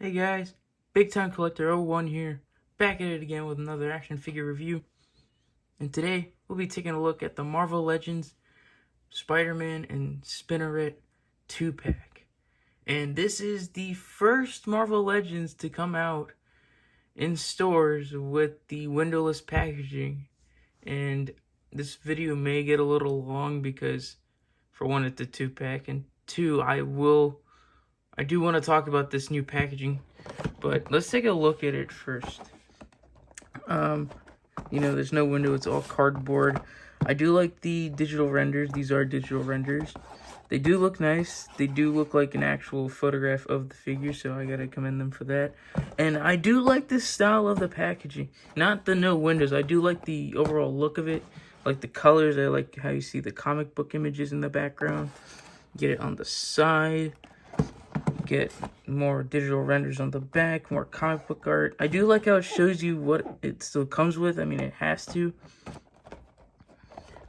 Hey guys, Big Time Collector 01 here, back at it again with another action figure review. And today, we'll be taking a look at the Marvel Legends Spider-Man and Spinneret 2-pack. And this is the first Marvel Legends to come out in stores with the windowless packaging. And this video may get a little long because, for one, it's a 2-pack, and two, I do want to talk about this new packaging. But let's take a look at it first. There's no window, it's all cardboard. I do like the digital renders. These are digital renders. They do look nice. They do look like an actual photograph of the figure, so I gotta commend them for that. And I do like this style of the packaging. Not the no windows. I do like the overall look of it. Like the colors. I like how you see the comic book images in the background. Get it on the side. Get more digital renders on the back, more comic book art. I do like how it shows you what it still comes with. I mean, it has to.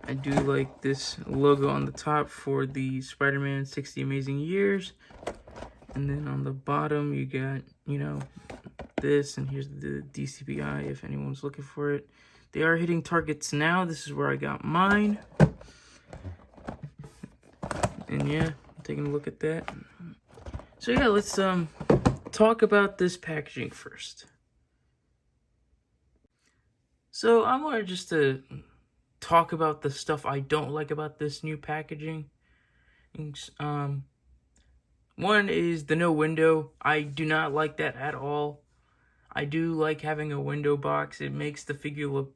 I do like this logo on the top for the Spider-Man 60 Amazing Years. And then on the bottom, you got, this. And here's the DCPI if anyone's looking for it. They are hitting targets now. This is where I got mine. And yeah, taking a look at that. So yeah, let's talk about this packaging first. So I wanted just to talk about the stuff I don't like about this new packaging. One is the no window. I do not like that at all. I do like having a window box. It makes the figure look,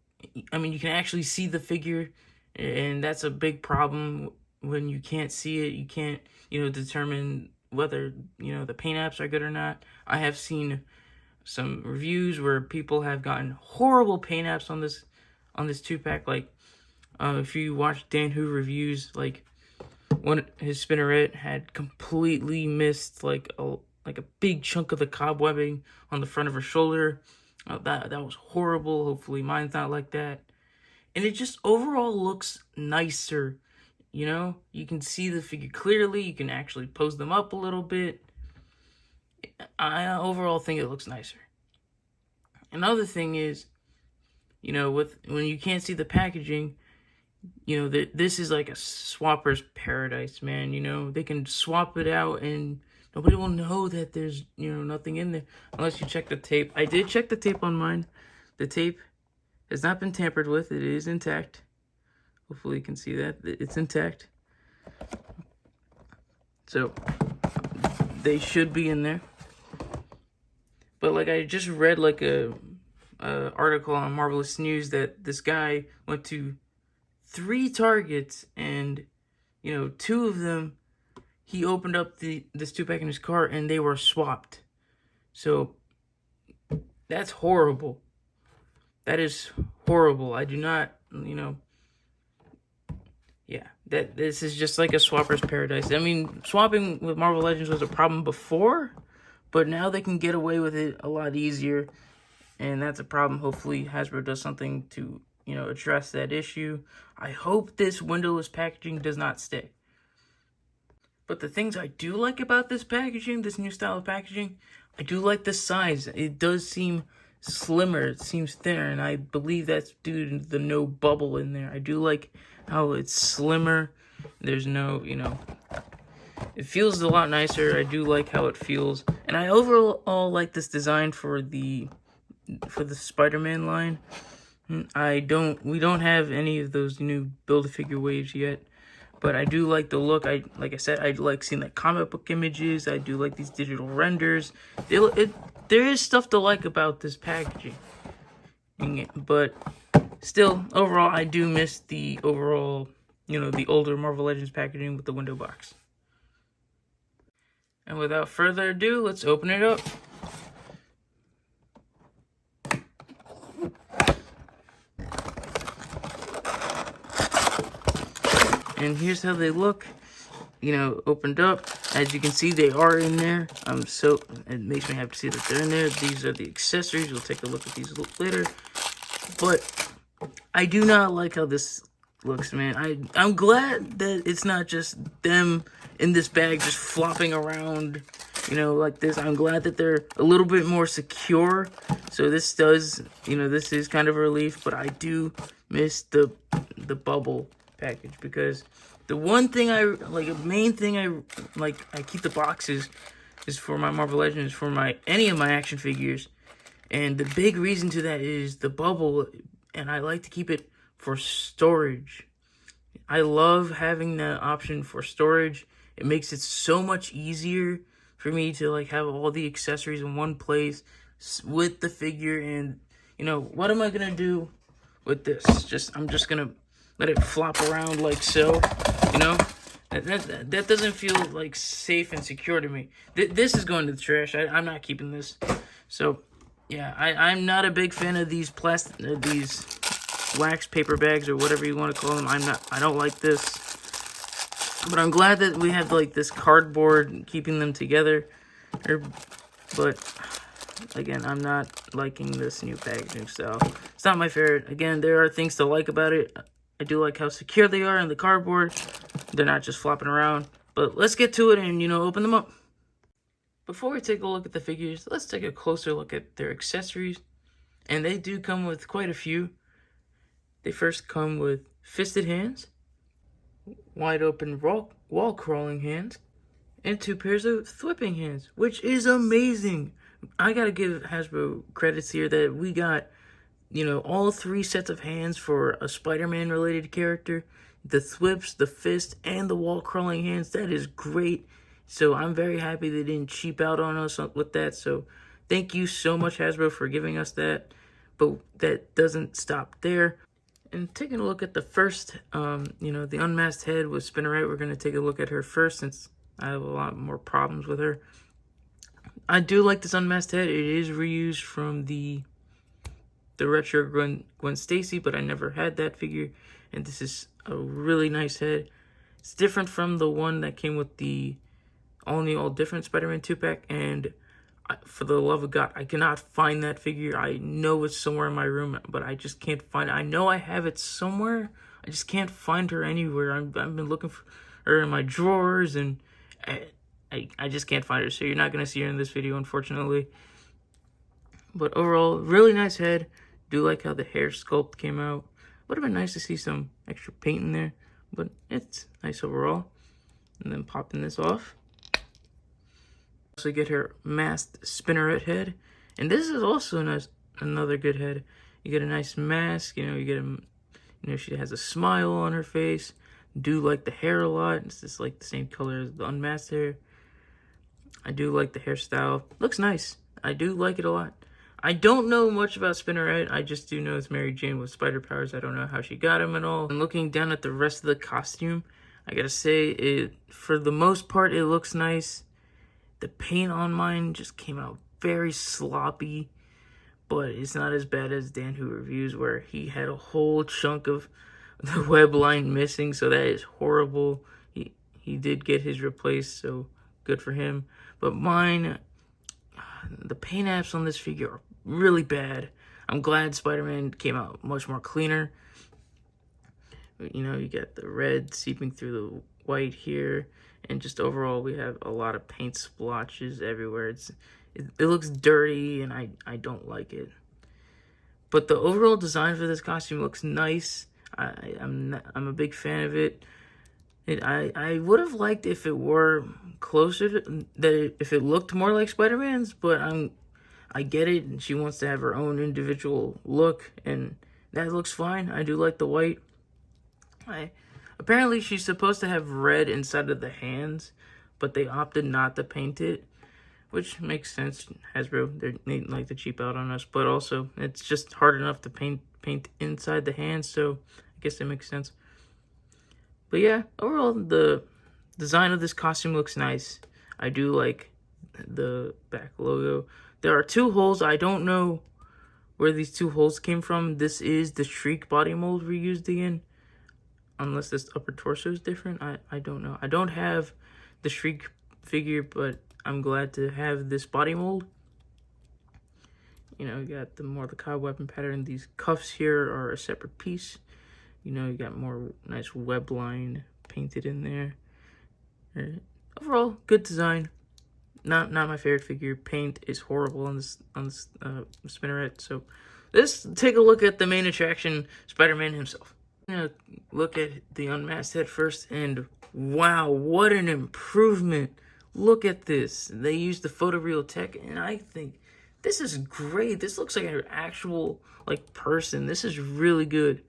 I mean, you can actually see the figure, and that's a big problem when you can't see it. You can't, determine whether the paint apps are good or not. I have seen some reviews where people have gotten horrible paint apps on this 2-pack. Like if you watch Dan Who reviews, like his Spinneret had completely missed like a big chunk of the cobwebbing on the front of her shoulder. That was horrible. Hopefully mine's not like that. And it just overall looks nicer. You can see the figure clearly. You can actually pose them up a little bit. I overall think it looks nicer. Another thing is, when you can't see the packaging, this is like a swapper's paradise, man. They can swap it out and nobody will know that there's, nothing in there unless you check the tape. I did check the tape on mine. The tape has not been tampered with. It is intact. Hopefully you can see that. It's intact. So, they should be in there. But like I just read like a article on Marvelous News that this guy went to 3 targets and, 2 of them, he opened up this 2-pack in his car and they were swapped. So, that's horrible. That is horrible. I do not, yeah, this is just like a swapper's paradise. I mean, swapping with Marvel Legends was a problem before, but now they can get away with it a lot easier, and that's a problem. Hopefully, Hasbro does something to, address that issue. I hope this windowless packaging does not stay. But the things I do like about this packaging, this new style of packaging, I do like the size. It does seem slimmer, it seems thinner, and I believe that's due to the no bubble in there. I do like how it's slimmer. There's no, it feels a lot nicer. I do like how it feels, and I overall like this design for the Spider-Man line. We don't have any of those new Build-A-Figure waves yet, but I do like the look. Like I said, I like seeing the comic book images. I do like these digital renders. There is stuff to like about this packaging, but still, overall, I do miss the overall, the older Marvel Legends packaging with the window box. And without further ado, let's open it up. And here's how they look, opened up. As you can see, they are in there. So it makes me happy to see that they're in there. These are the accessories. We'll take a look at these later. But I do not like how this looks, man. I'm glad that it's not just them in this bag just flopping around like this. I'm glad that they're a little bit more secure. So this does, this is kind of a relief, but I do miss the bubble package, because the one thing main thing I keep the boxes is for my Marvel Legends, for any of my action figures. And the big reason to that is the bubble, and I like to keep it for storage. I love having the option for storage. It makes it so much easier for me to have all the accessories in one place with the figure. And what am I gonna do with this? I'm just gonna let it flop around like so. That doesn't feel safe and secure to me. This is going to the trash. I'm not keeping this. So yeah, I'm not a big fan of these these wax paper bags, or whatever you want to call them. I don't like this. But I'm glad that we have this cardboard keeping them together. But again, I'm not liking this new packaging style. It's not my favorite. Again, there are things to like about it. I do like how secure they are in the cardboard. They're not just flopping around. But let's get to it and, open them up. Before we take a look at the figures, let's take a closer look at their accessories. And they do come with quite a few. They first come with fisted hands, wide open wall crawling hands, and 2 pairs of thwipping hands, which is amazing. I gotta give Hasbro credits here that we got, all 3 sets of hands for a Spider-Man related character. The thwips, the fist, and the wall crawling hands. That is great. So I'm very happy they didn't cheap out on us with that. So thank you so much, Hasbro, for giving us that. But that doesn't stop there. And taking a look at the first, the unmasked head with Spinneret, we're going to take a look at her first, since I have a lot more problems with her. I do like this unmasked head. It is reused from the retro Gwen Stacy, but I never had that figure. And this is a really nice head. It's different from the one that came with the all different Spider-Man 2-pack, and for the love of God, I cannot find that figure. I know it's somewhere in my room, but I just can't find it. I know I have it somewhere. I just can't find her anywhere. I've been looking for her in my drawers, and I just can't find her. So you're not going to see her in this video, unfortunately. But overall, really nice head. Do like how the hair sculpt came out. Would have been nice to see some extra paint in there, but it's nice overall. And then popping this off. Also get her masked Spinneret head, and this is also another good head. You get a nice mask, you get she has a smile on her face. Do like the hair a lot. It's just the same color as the unmasked hair. I do like the hairstyle. Looks nice. I do like it a lot. I don't know much about Spinneret. I just do know it's Mary Jane with spider powers. I don't know how she got him at all. And looking down at the rest of the costume, I gotta say, for the most part, it looks nice. The paint on mine just came out very sloppy, but it's not as bad as Dan Who Reviews, where he had a whole chunk of the web line missing, so that is horrible. He did get his replaced, so good for him. But mine, the paint apps on this figure are really bad. I'm glad Spider-Man came out much more cleaner. You get the red seeping through the white here. And just overall, we have a lot of paint splotches everywhere. It looks dirty, and I don't like it. But the overall design for this costume looks nice. I'm a big fan of it. I would have liked if it were closer if it looked more like Spider-Man's, but I get it, and she wants to have her own individual look, and that looks fine. I do like the white. Apparently, she's supposed to have red inside of the hands, but they opted not to paint it, which makes sense. Hasbro, they like to cheap out on us, but also it's just hard enough to paint inside the hands, so I guess that makes sense. But yeah, overall, the design of this costume looks nice. I do like the back logo. There are 2 holes. I don't know where these 2 holes came from. This is the Shriek body mold reused again. Unless this upper torso is different. I don't know. I don't have the Shriek figure, but I'm glad to have this body mold. You got the Mordecai weapon pattern. These cuffs here are a separate piece. You got more nice web line painted in there. Overall, good design. not my favorite figure. Paint is horrible on this Spinneret. So let's take a look at the main attraction, Spider-Man himself. Look at the unmasked head first, and wow, what an improvement. Look at this. They used the photoreal tech, and I think this is great. This looks like an actual like person. This is really good.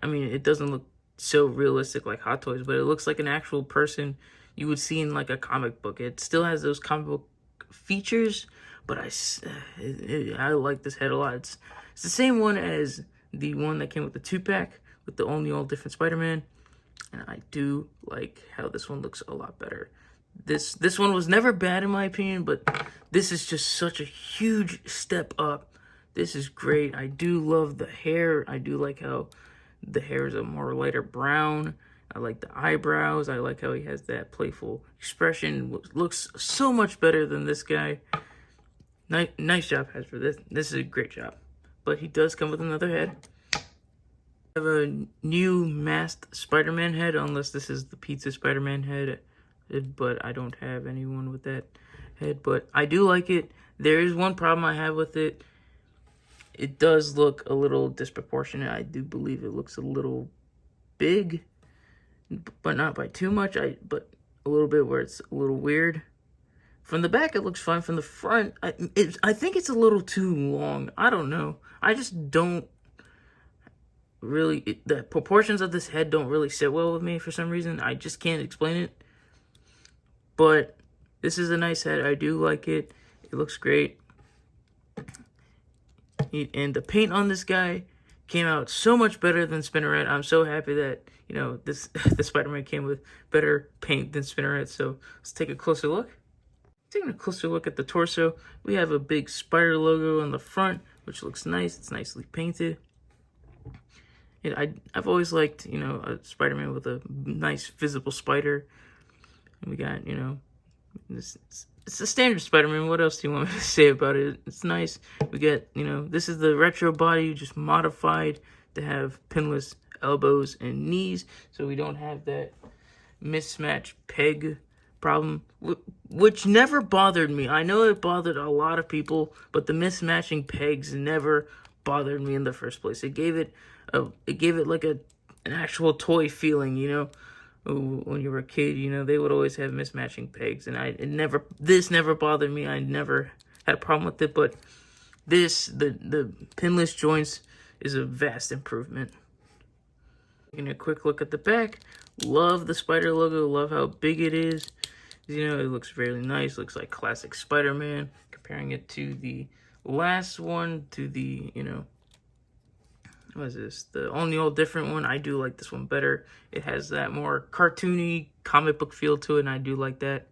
I mean, it doesn't look so realistic like Hot Toys, but it looks like an actual person you would see in like a comic book. It still has those comic book features, but I like this head a lot. It's the same one as the one that came with the 2-pack with the all different Spider-Man, and I do like how this one looks a lot better. This one was never bad in my opinion, but this is just such a huge step up. This is great. I do love the hair. I do like how the hair is a more lighter brown. I like the eyebrows. I like how he has that playful expression. Looks so much better than this guy. Nice job, Hasbro. This is a great job. But he does come with another head. I have a new masked Spider-Man head, unless this is the pizza Spider-Man head. But I don't have anyone with that head. But I do like it. There is one problem I have with it. It does look a little disproportionate. I do believe it looks a little big, but not by too much. But a little bit where it's a little weird. From the back, it looks fine. From the front, I think it's a little too long. I don't know. I just don't really... the proportions of this head don't really sit well with me for some reason. I just can't explain it. But this is a nice head. I do like it. It looks great. And the paint on this guy came out so much better than Spinneret. I'm so happy that, you know, the Spider-Man came with better paint than Spinneret. So let's take a closer look. Taking a closer look at the torso, we have a big spider logo on the front, which looks nice. It's nicely painted. And I've always liked, you know, a Spider-Man with a nice visible spider. And we got, you know, it's a standard Spider-Man. What else do you want me to say about it? It's nice. We get, you know, this is the retro body, just modified to have pinless elbows and knees, so we don't have that mismatch peg problem, which never bothered me. I know it bothered a lot of people, but the mismatching pegs never bothered me in the first place. It gave it like an actual toy feeling, you know. When you were a kid, you know, they would always have mismatching pegs, and this never bothered me. I never had a problem with it, but the pinless joints is a vast improvement. Taking a quick look at the back, love the spider logo, love how big it is. You know, it looks really nice, looks like classic Spider-Man. Comparing it to the last one, to the, you know, what is this? The only old different one. I do like this one better. It has that more cartoony comic book feel to it, and I do like that.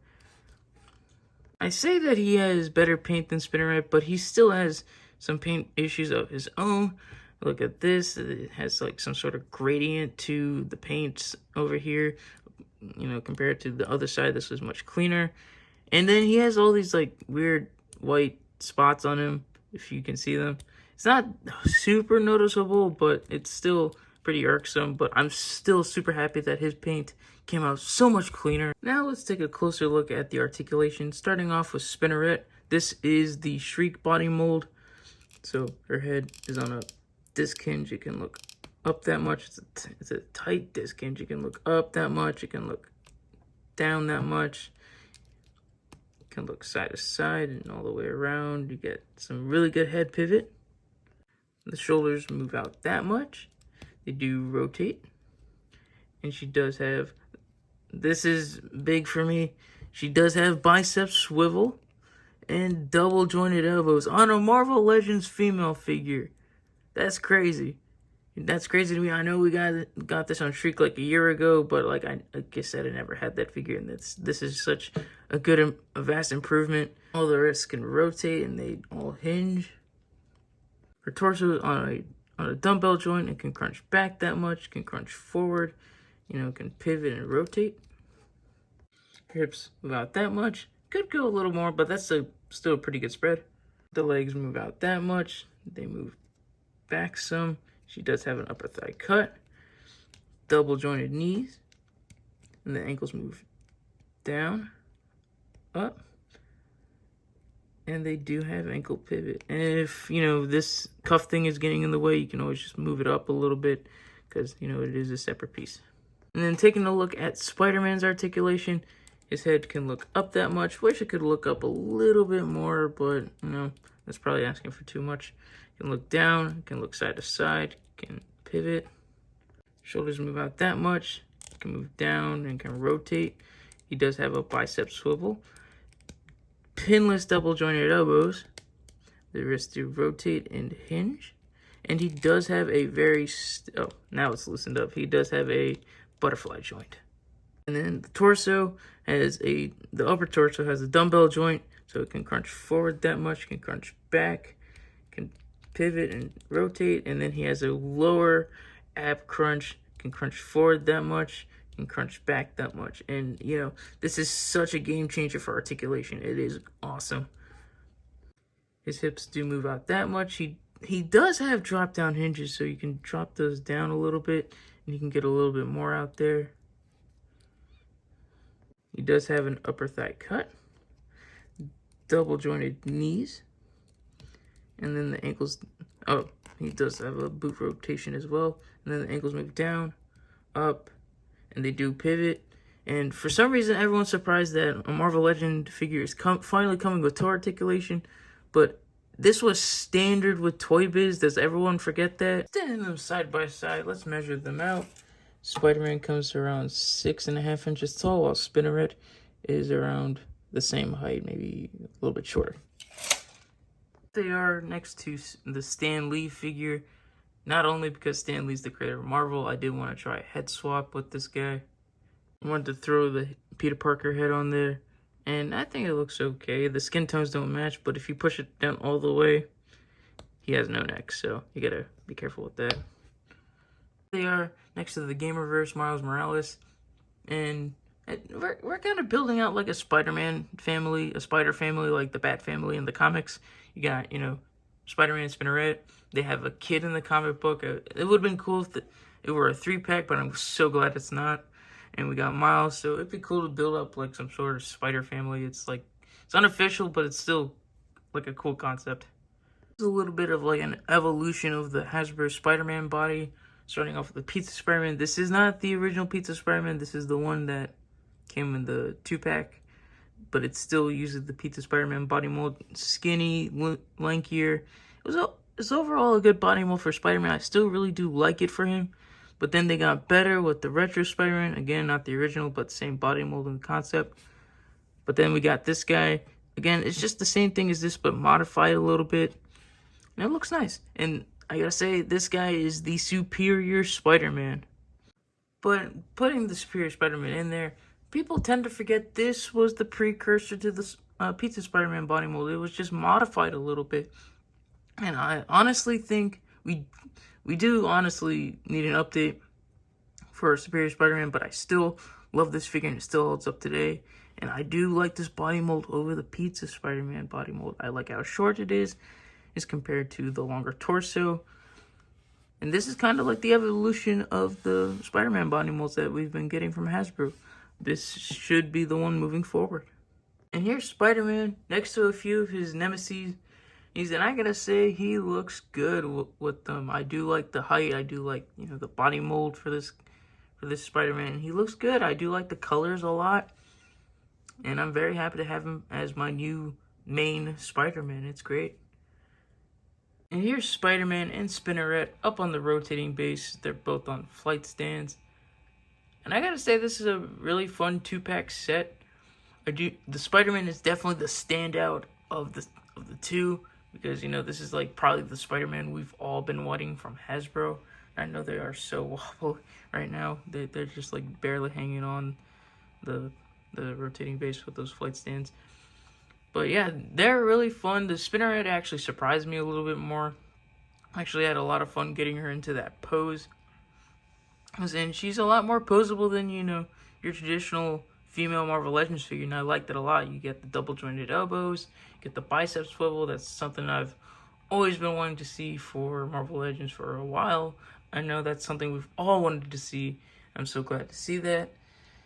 I say that he has better paint than Spinneret, but he still has some paint issues of his own. Look at this. It has like some sort of gradient to the paints over here. You know, compared to the other side, this was much cleaner. And then he has all these like weird white spots on him, if you can see them. It's not super noticeable, but it's still pretty irksome. But I'm still super happy that his paint came out so much cleaner. Now let's take a closer look at the articulation. Starting off with Spinneret. This is the Shriek body mold. So her head is on a disc hinge. It can look up that much. It's a tight disc hinge. You can look up that much. You can look down that much. You can look side to side and all the way around. You get some really good head pivot. The shoulders move out that much. They do rotate. And she does have, this is big for me, she does have bicep swivel and double jointed elbows on a Marvel Legends female figure. That's crazy. That's crazy to me. I know we got this on Shriek like a year ago, but like I said, I never had that figure, and this is such a vast improvement. All the wrists can rotate and they all hinge. Her torso is on a dumbbell joint and can crunch back that much, can crunch forward, you know, can pivot and rotate. Her hips move out that much. Could go a little more, but that's still a pretty good spread. The legs move out that much. They move back some. She does have an upper thigh cut. Double jointed knees. And the ankles move down, up, And they do have ankle pivot. And if, this cuff thing is getting in the way, you can always just move it up a little bit because, it is a separate piece. And then taking a look at Spider-Man's articulation, his head can look up that much. Wish it could look up a little bit more, but, that's probably asking for too much. Can look down, can look side to side, can pivot. Shoulders move out that much, can move down and can rotate. He does have a bicep swivel. Pinless double jointed elbows. The wrist to rotate and hinge. And he does have a now it's loosened up. He does have a butterfly joint. And then the torso has the upper torso has a dumbbell joint, so it can crunch forward that much, can crunch back, can pivot and rotate. And then he has a lower ab crunch, can crunch forward that much, can crunch back that much. And this is such a game changer for articulation. It is awesome. His hips do move out that much. He does have drop down hinges, so you can drop those down a little bit and you can get a little bit more out there. He does have an upper thigh cut, double jointed knees, and then the ankles. He does have a boot rotation as well. And then the ankles move down, up, and they do pivot. And for some reason, everyone's surprised that a Marvel Legend figure is finally coming with toe articulation. But this was standard with Toy Biz. Does everyone forget that? Standing them side by side, let's measure them out. Spider-Man comes around 6.5 inches tall, while Spinneret is around the same height, maybe a little bit shorter. They are next to the Stan Lee figure. Not only because Stan Lee's the creator of Marvel, I did want to try a head swap with this guy. I wanted to throw the Peter Parker head on there, and I think it looks okay. The skin tones don't match, but if you push it down all the way, he has no neck, so you gotta be careful with that. They are next to the Gamerverse Miles Morales, and we're kind of building out like a Spider-Man family, a spider family like the Bat family in the comics. You got, Spider-Man and Spinneret. They have a kid in the comic book. It would have been cool if it were a 3-pack, but I'm so glad it's not. And we got Miles, so it'd be cool to build up like some sort of spider family. It's unofficial, but it's still like a cool concept. It's a little bit of like an evolution of the Hasbro Spider-Man body. Starting off with the Pizza Spider-Man. This is not the original Pizza Spider-Man. This is the one that came in the 2-pack. But it still uses the Pizza Spider-Man body mold. Skinny, lankier. It's overall a good body mold for Spider-Man. I still really do like it for him. But then they got better with the Retro Spider-Man. Again, not the original, but same body mold and concept. But then we got this guy. Again, it's just the same thing as this, but modified a little bit. And it looks nice. And I gotta say, this guy is the superior Spider-Man. But putting the superior Spider-Man in there, people tend to forget this was the precursor to the Pizza Spider-Man body mold. It was just modified a little bit. And I honestly think we do honestly need an update for Superior Spider-Man, but I still love this figure and it still holds up today. And I do like this body mold over the Pizza Spider-Man body mold. I like how short it is compared to the longer torso. And this is kind of like the evolution of the Spider-Man body molds that we've been getting from Hasbro. This should be the one moving forward. And here's Spider-Man next to a few of his nemesis. And I gotta say, he looks good with them. I do like the height. I do like, the body mold for this Spider-Man. He looks good. I do like the colors a lot. And I'm very happy to have him as my new main Spider-Man. It's great. And here's Spider-Man and Spinneret up on the rotating base. They're both on flight stands. And I gotta say, this is a really fun 2-pack set. The Spider-Man is definitely the standout of the two. Because, this is like probably the Spider-Man we've all been wanting from Hasbro. I know they are so wobbly right now. They're just like barely hanging on the rotating base with those flight stands. But yeah, they're really fun. The Spinneret actually surprised me a little bit more. I actually had a lot of fun getting her into that pose. And she's a lot more poseable than, your traditional female Marvel Legends figure, and I liked it a lot. You get the double jointed elbows, you get the bicep swivel. That's something I've always been wanting to see for Marvel Legends for a while. I know that's something we've all wanted to see. I'm so glad to see that.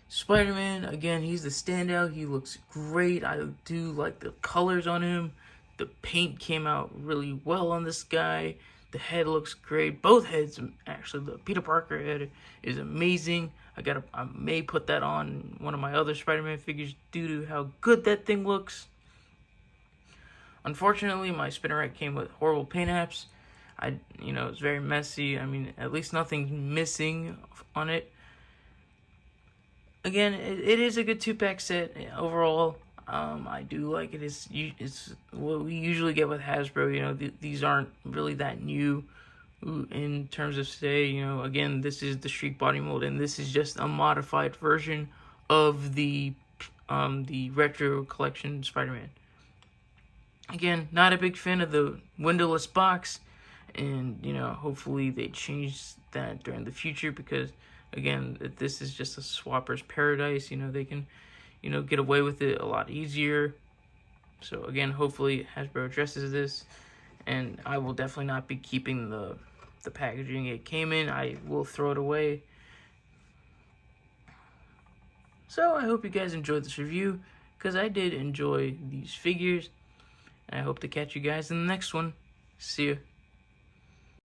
Spider-Man, again, he's the standout. He looks great. I do like the colors on him. The paint came out really well on this guy. The head looks great. Both heads, actually, the Peter Parker head is amazing. I may put that on one of my other Spider-Man figures due to how good that thing looks. Unfortunately, my Spinneret came with horrible paint apps. It's very messy. I mean, at least nothing's missing on it. Again, it is a good 2-pack set overall. I do like it. It's what we usually get with Hasbro. These aren't really that new in terms of say. Again, this is the Shriek body mold, and this is just a modified version of the retro collection Spider-Man. Again, not a big fan of the windowless box, and hopefully they change that during the future, because again, this is just a swapper's paradise. They can get away with it a lot easier. So again, hopefully Hasbro addresses this, and I will definitely not be keeping the packaging it came in. I will throw it away. So I hope you guys enjoyed this review, because I did enjoy these figures. And I hope to catch you guys in the next one. See ya.